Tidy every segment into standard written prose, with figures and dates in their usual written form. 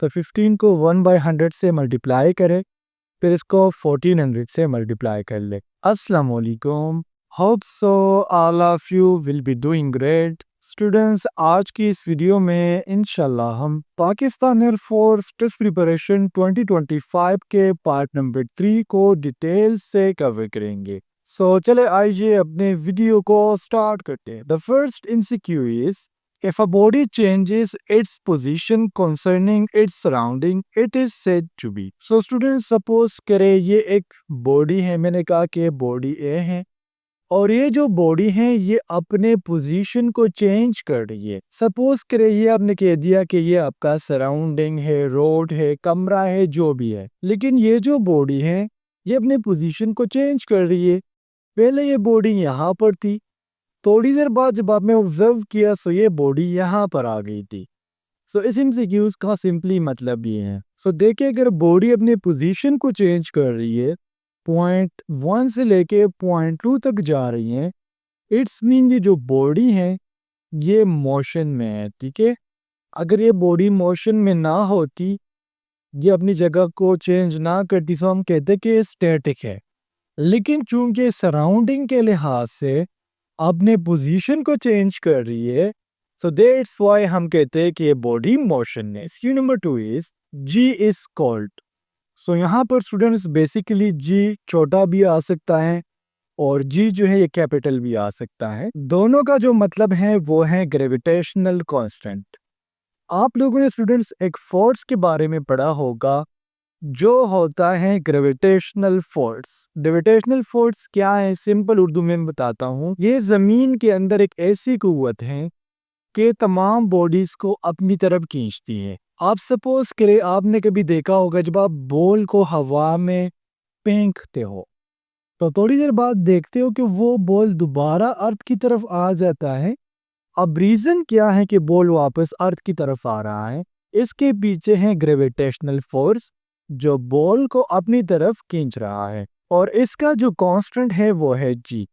तो 15 को 1/100 से मल्टीप्लाई करें, फिर इसको 1400 से मल्टीप्लाई कर ले। अस्सलाम वालेकुम, hope so all of you will be doing great. Students, आज की इस वीडियो में इंशाल्लाह हम Pakistan air force test preparation 2025 के पार्ट नंबर 3 को डिटेल से कवर करेंगे। सो चले आइए अपने वीडियो को स्टार्ट करते हैं। The first MCQ is if a body changes its position concerning its surrounding, it is said to be. So students, suppose करें ये एक बॉडी है, मैंने कहा कि बॉडी ए है और ये जो बॉडी है ये अपने पोजीशन को चेंज कर रही है। सपोज करें ये आपने कह दिया कि ये आपका सराउंडिंग है, रोड है, कमरा है, जो भी है, लेकिन ये जो बॉडी है ये अपने पोजीशन को चेंज कर रही है। पहले ये बॉडी यहाँ पर थी, थोड़ी देर बाद जब आपने ऑब्जर्व किया तो ये बॉडी यहाँ पर आ गई थी। सो इस MCQ का सिंपली मतलब ये है। सो देखिए, अगर बॉडी अपने पोजीशन को चेंज कर रही है, पॉइंट 1 से लेके पॉइंट 2 तक जा रही है, इट्स मीन ये जो बॉडी है ये मोशन में है। ठीक है, अगर ये बॉडी मोशन में ना होती, ये अपनी जगह को चेंज ना करती, तो हम कहते कि ये स्टैटिक है। लेकिन चूंकि सराउंडिंग के लिहाज से अपने पोजीशन को चेंज कर रही है, सो दैट्स व्हाई हम कहते हैं कि ये बॉडी मोशन है। Q number 2 is G is called. So यहाँ पर स्टूडेंट्स बेसिकली जी छोटा भी आ सकता है और जी जो है ये कैपिटल भी आ सकता है। दोनों का जो मतलब है वो है ग्रेविटेशनल कांस्टेंट। आप लोगों ने स्टूडेंट्स एक फोर्स के बारे में पढ़ा होगा जो होता है ग्रेविटेशनल फोर्स। ग्रेविटेशनल फोर्स क्या है, सिंपल उर्दू में बताता हूँ। ये जमीन के अंदर एक ऐसी कुव्वत है कि तमाम बॉडीज को अपनी तरफ खींचती है। आप सपोज करें, आपने कभी देखा होगा जब आप बॉल को हवा में फेंकते हो तो थोड़ी देर बाद देखते हो कि वो बॉल दोबारा अर्थ की तरफ आ जाता है। अब रीजन क्या है कि बॉल वापस अर्थ की तरफ आ रहा है? इसके पीछे है ग्रेविटेशनल फोर्स जो बॉल को अपनी तरफ खींच रहा है और इसका जो कांस्टेंट है वो है जी।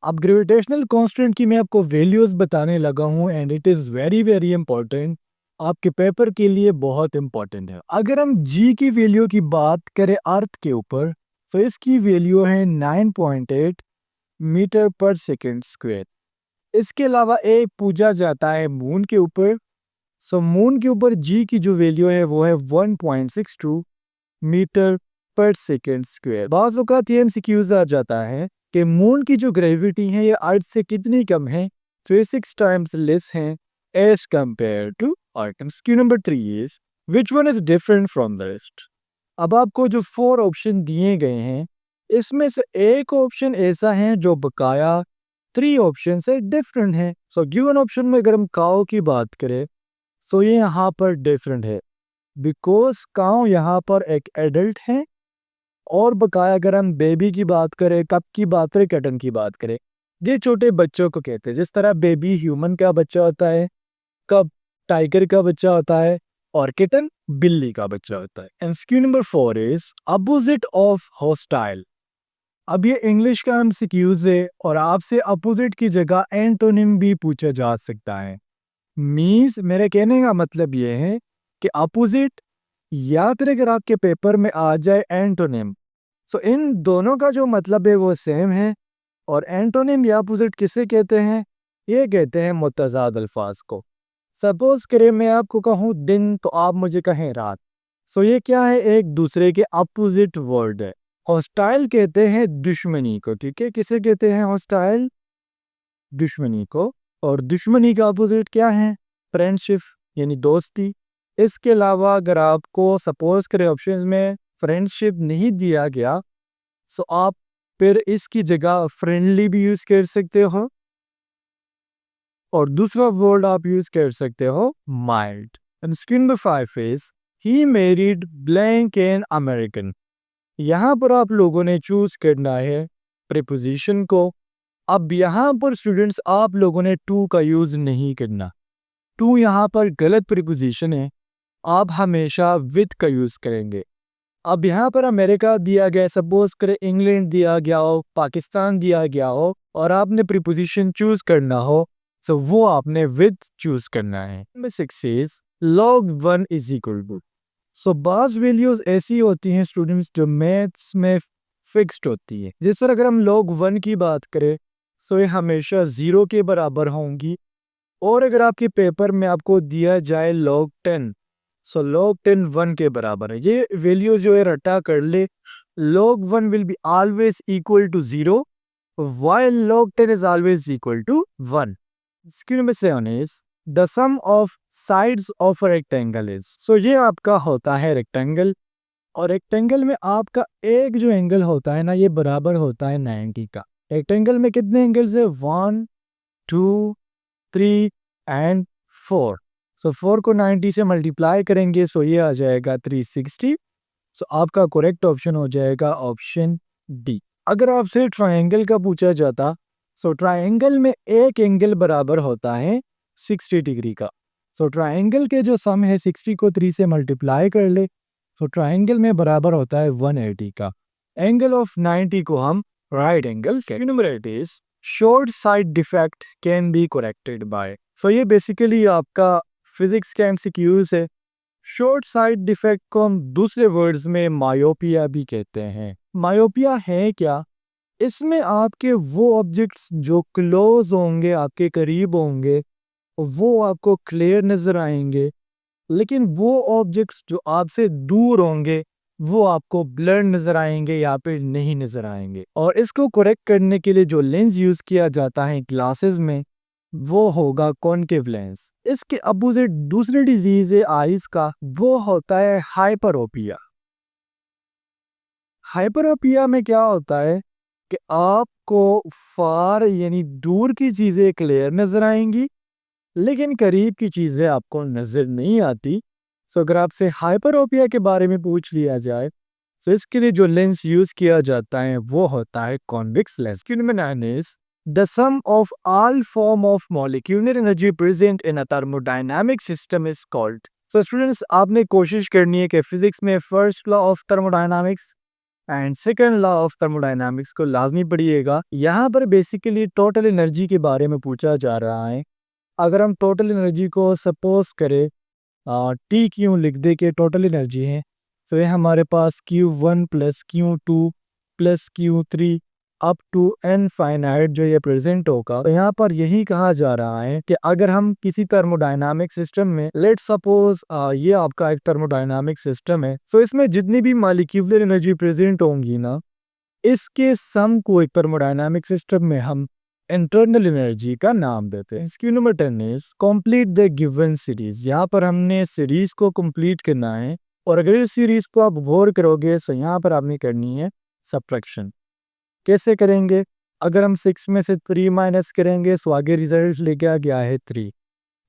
अब ग्रेविटेशनल कांस्टेंट की मैं आपको वैल्यूज बताने लगा हूं and it is very very important, आपके पेपर के लिए बहुत इंपॉर्टेंट है। अगर हम जी की वैल्यू की बात करें अर्थ के ऊपर, तो इसकी वैल्यू है 9.8 मीटर पर सेकेंड स्क्वायर। इसके अलावा एक पूछा जाता है मून के ऊपर। सो मून के ऊपर जी की जो वैल्यू है वो है 1.62 मीटर पर सेकेंड स्क्वायर। बाज़ औक़ात ये MCQs आ जाता है कि मून की जो ग्रेविटी है ये अर्थ से कितनी कम है, तो ये 6 टाइम्स लेस है as compare to Earth. Q number 3 is which one is different from the rest. अब आपको जो 4 ऑप्शन दिए गए हैं इसमें से एक ऑप्शन ऐसा है जो बकाया 3 ऑप्शन से डिफरेंट है। सो गिवन ऑप्शन में अगर हम काऊ की बात करें तो ये यहाँ पर डिफरेंट है बिकॉज काऊ यहाँ पर एक एडल्ट है और बकाया अगर हम बेबी की बात करें, कब की बात करें, कैटन की बात करें, ये छोटे बच्चों को कहते हैं। जिस तरह बेबी ह्यूमन का बच्चा होता है, कब टाइगर का बच्चा होता है और किटन बिल्ली का बच्चा होता है। MCQ number 4 is opposite of hostile. अब ये इंग्लिश का MCQs है और आपसे अपोजिट की जगह एंटोनिम भी पूछा जा सकता है। मीन्स मेरे कहने का मतलब ये है कि अपोजिट या फिर अगर आपके पेपर में आ जाए एंटोनिम, सो इन दोनों का जो मतलब है वो सेम है। और एंटोनिम या अपोजिट किसे कहते हैं? ये कहते हैं मुतज़ाद अल्फाज को। सपोज करें मैं आपको कहूँ दिन तो आप मुझे कहें रात, सो ये क्या है? एक दूसरे के अपोजिट वर्ड है। हॉस्टाइल कहते हैं दुश्मनी को। ठीक है, किसे कहते हैं हॉस्टाइल? दुश्मनी को। और दुश्मनी का अपोजिट क्या है? फ्रेंडशिप यानी दोस्ती। इसके अलावा अगर आपको सपोज करें ऑप्शंस में फ्रेंडशिप नहीं दिया गया, सो आप फिर इसकी जगह फ्रेंडली भी यूज कर सकते हो और दूसरा वर्ड आप यूज कर सकते हो mild. And screen number 5 is he married blank an American. यहाँ पर आप लोगों ने चूज करना है प्रीपोजिशन को। अब यहाँ पर स्टूडेंट्स आप लोगों ने टू का यूज नहीं करना। टू यहाँ पर गलत प्रीपोजिशन है, आप हमेशा विद का यूज करेंगे। अब यहाँ पर अमेरिका दिया गया, सपोज करें इंग्लैंड दिया गया हो, पाकिस्तान दिया गया हो और आपने प्रीपोजिशन चूज करना हो, तो वो आपने विद चूज करना है। Number 6 is log 1 is equal to. So बाज़ वैल्यूज़ ऐसी होती हैं स्टूडेंट्स जो मैथ्स में फिक्स्ड होती है। जिस तरह अगर हम log 1 की बात करें तो ये हमेशा 0 के बराबर होंगी। और अगर आपके पेपर में आपको दिया जाए log 10, सो log 10 1 के बराबर है। ये वैल्यू जो है रटा कर ले, log 1 will be always equal to 0 while log 10 is always equal to 1. Skill number 7 is the sum of sides of a rectangle is. So ये आपका होता है रेक्टेंगल, और रेक्टेंगल में आपका एक जो एंगल होता है ना, ये बराबर होता है 90 का। रेक्टेंगल में कितने एंगल्स है? 1 2 3 एंड 4। सो 4 को 90 से मल्टीप्लाई करेंगे, सो ये आ जाएगा 360। सो आपका करेक्ट ऑप्शन हो जाएगा ऑप्शन डी। अगर आपसे ट्रायंगल का पूछा जाता, सो ट्रायंगल में एक एंगल बराबर होता है 60 डिग्री का। सो ट्रायंगल के जो सम है 60 को 3 से मल्टीप्लाई कर ले, सो ट्रायंगल में बराबर होता है 180 का। एंगल ऑफ 90 को हम राइट एंगल कहते हैं। Number 8 is short side defect can be corrected by. So ये बेसिकली आपका फिजिक्स का एमसीक्यूज है। शॉर्ट साइड डिफेक्ट को हम दूसरे वर्ड्स में मायोपिया भी कहते हैं। मायोपिया है क्या? इसमें आपके वो ऑब्जेक्ट्स जो क्लोज होंगे, आपके करीब होंगे, वो आपको क्लियर नजर आएंगे, लेकिन वो ऑब्जेक्ट्स जो आपसे दूर होंगे वो आपको ब्लर नजर आएंगे या फिर नहीं नजर आएंगे। और इसको करेक्ट करने के लिए जो लेंस यूज किया जाता है ग्लासेस में, वो होगा कॉनकेव लेंस। इसके अपोजिट दूसरी डिजीज है आईज का, वो होता है हाइपरोपिया। हाइपरोपिया में क्या होता है कि आपको फार यानी दूर की चीजें क्लियर नजर आएंगी, लेकिन करीब की चीजें आपको नजर नहीं आती। सो अगर आपसे हाइपरोपिया के बारे में पूछ लिया जाए तो इसके लिए जो लेंस यूज किया जाता है वो होता है convex lens. Number 9 is the sum of all form of molecular energy present in a thermodynamic system is called. So students, आपने कोशिश करनी है कि फिजिक्स में first law of thermodynamics and second law of thermodynamics को लाजमी पढ़िएगा। यहाँ पर बेसिकली टोटल एनर्जी के बारे में पूछा जा रहा है। अगर हम टोटल एनर्जी को सपोज करें टी क्यू लिख दे के टोटल एनर्जी है, तो ये हमारे पास Q1 plus Q2 plus Q3 up to infinite जो ये प्रेजेंट होगा। तो यहाँ पर यही कहा जा रहा है कि अगर हम किसी थर्मोडायनामिक सिस्टम में, लेट्स सपोज ये आपका एक थर्मोडायनामिक सिस्टम है, तो इसमें जितनी भी मॉलिक्यूलर एनर्जी प्रेजेंट होंगी ना, इसके सम को एक थर्मोडायनामिक सिस्टम में हम इंटरनल एनर्जी का नाम देते हैं। इसकी number 10 is complete the given series. यहाँ पर हमने सीरीज को कंप्लीट करना है, और अगर इस सीरीज को आप गौर करोगे तो यहाँ पर आपने करनी है सब्ट्रैक्शन। कैसे करेंगे? अगर हम 6 में से 3 माइनस करेंगे तो आगे रिजल्ट लेके आ गया है 3।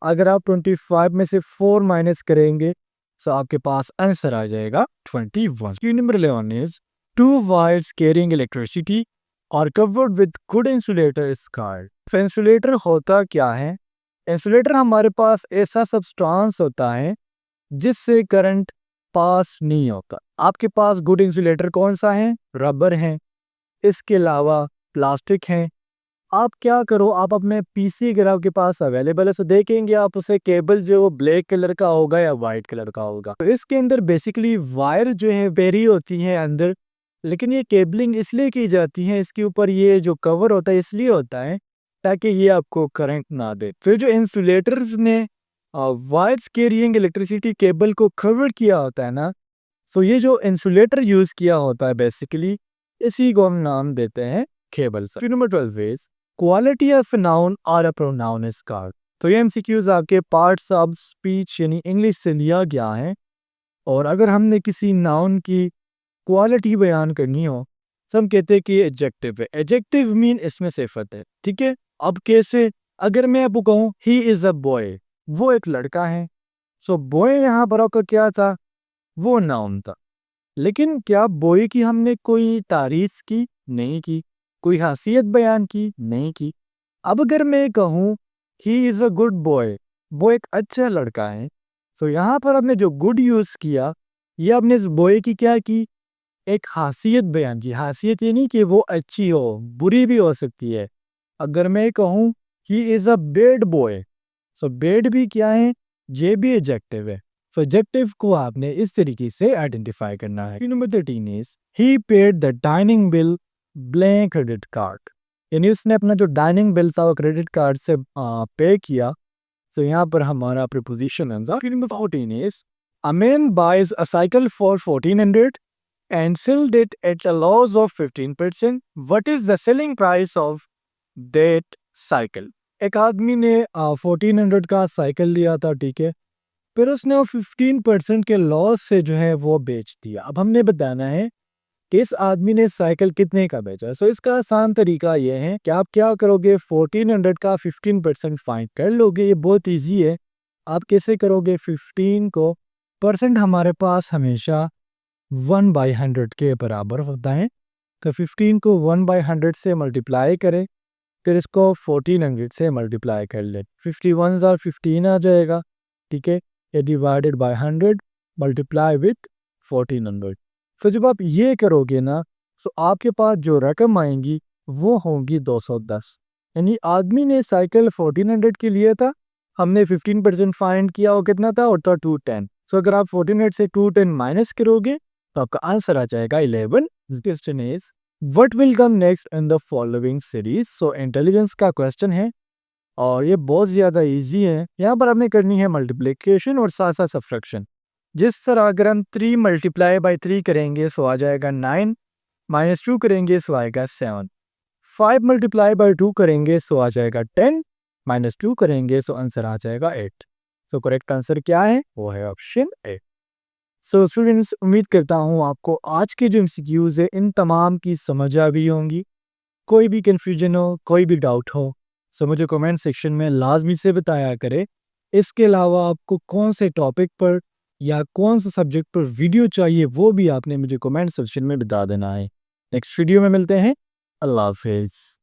अगर आप 25 में से 4 माइनस करेंगे तो आपके पास आंसर आ जाएगा 21। Number 11 is two wires carrying electricity और covered with good insulator is called. Insulator होता क्या है? इंसुलेटर हमारे पास ऐसा सब्सटेंस होता है जिससे करंट पास नहीं होता। आपके पास गुड इंसुलेटर कौन सा है? रबर है, इसके अलावा प्लास्टिक है। आप क्या करो, आप अपने पीसी अगर आपके पास अवेलेबल है तो देखेंगे आप उसे केबल जो वो ब्लैक कलर का होगा या वाइट कलर का होगा। तो इसके अंदर बेसिकली वायर जो है वेरी होती है अंदर, लेकिन ये केबलिंग इसलिए की जाती है, इसके ऊपर ये जो कवर होता है इसलिए होता है ताकि ये आपको करंट ना दे। फिर जो इंसुलेटर्स ने वायर्स कैरिंग इलेक्ट्रिसिटी केबल को कवर किया होता है ना, सो ये जो इंसुलेटर यूज किया होता है बेसिकली इसी को हम नाम देते हैं cable. Number 12 is quality of noun और अ प्रोनाउन इज कॉल्ड। तो ये एमसीक्यूज आपके पार्ट्स ऑफ स्पीच यानी इंग्लिश से लिया गया है, और अगर हमने किसी नाउन की क्वालिटी बयान करनी हो तो हम कहते हैं कि ये एडजेक्टिव है। एडजेक्टिव मीन इसमें सिफत है, ठीक है। अब कैसे? अगर मैं आपको कहूँ ही इज अ बॉय, वो एक लड़का है, सो बॉय यहाँ पर आपका क्या था? वो नाउन था। लेकिन क्या बॉय की हमने कोई तारीफ की? नहीं की। कोई खासियत बयान की? नहीं की। अब अगर मैं कहूँ he is a good boy, वो एक अच्छा लड़का है, तो यहाँ पर आपने जो गुड यूज किया, ये आपने इस बॉय की क्या की? एक खासियत बयान की। खासियत ये नहीं कि वो अच्छी हो, बुरी भी हो सकती है। अगर मैं कहूँ he is a bad boy, so bad भी क्या है? ये भी एडजेक्टिव है। सब्जेक्टिव को आपने इस तरीके से आइडेंटिफाई करना है। Number 13 is he paid the dining bill blank credit card, यानी उसने अपना जो डाइनिंग बिल था वो क्रेडिट कार्ड से पे किया। तो यहाँ पर हमारा प्रीपोजिशन है। Number 14 is a man buys a cycle for 1400 and sold it at a loss of 15%. What is the selling price of that cycle? एक आदमी ने 1400 का साइकिल लिया था, ठीक है, फिर उसने वो 15% के लॉस से जो है वो बेच दिया। अब हमने बताना है कि इस आदमी ने साइकिल कितने का बेचा। सो इसका आसान तरीका ये है कि आप क्या करोगे, 1400 का 15% फाइंड कर लोगे। ये बहुत इजी है। आप कैसे करोगे, 15 को परसेंट हमारे पास हमेशा 1/100 के बराबर होता है। तो 15 को 1/100 से मल्टीप्लाई करें, फिर इसको 1400 से मल्टीप्लाई कर लें। 51 और 15 आ जाएगा, ठीक है। ये डिवाइडेड बाय 100 मल्टीप्लाई विथ 1400। फिर जब आप ये करोगे ना, तो आपके पास जो रकम आएंगी वो होंगी 210। यानी आदमी ने साइकिल 1400 के लिए था, हमने 15% फाइंड किया, वो कितना था, और था 210। सो अगर आप 1400 से 210 माइनस करोगे तो आपका आंसर आ जाएगा 11। Question is what will come next in the following series. So intelligence का क्वेश्चन है और ये बहुत ज़्यादा इजी है। यहाँ पर हमें करनी है मल्टीप्लिकेशन और साथ साथ सब्ट्रैक्शन। जिस तरह अगर हम 3 मल्टीप्लाई बाई 3 करेंगे सो आ जाएगा 9, -2 करेंगे सो आएगा 7, 5 मल्टीप्लाई बाई 2 करेंगे सो आ जाएगा 10, -2 करेंगे सो आंसर आ जाएगा 8। सो करेक्ट आंसर क्या है, वो है ऑप्शन ए। सो स्टूडेंट्स, उम्मीद करता हूँ आपको आज के जो एमसीक्यूज़ है इन तमाम की समझ आ गई होंगी। कोई भी कन्फ्यूजन हो, कोई भी डाउट हो, सो मुझे कमेंट सेक्शन में लाजमी से बताया करें। इसके अलावा आपको कौन से टॉपिक पर या कौन सा सब्जेक्ट पर वीडियो चाहिए वो भी आपने मुझे कमेंट सेक्शन में बता देना है। नेक्स्ट वीडियो में मिलते हैं। अल्लाह हाफिज़।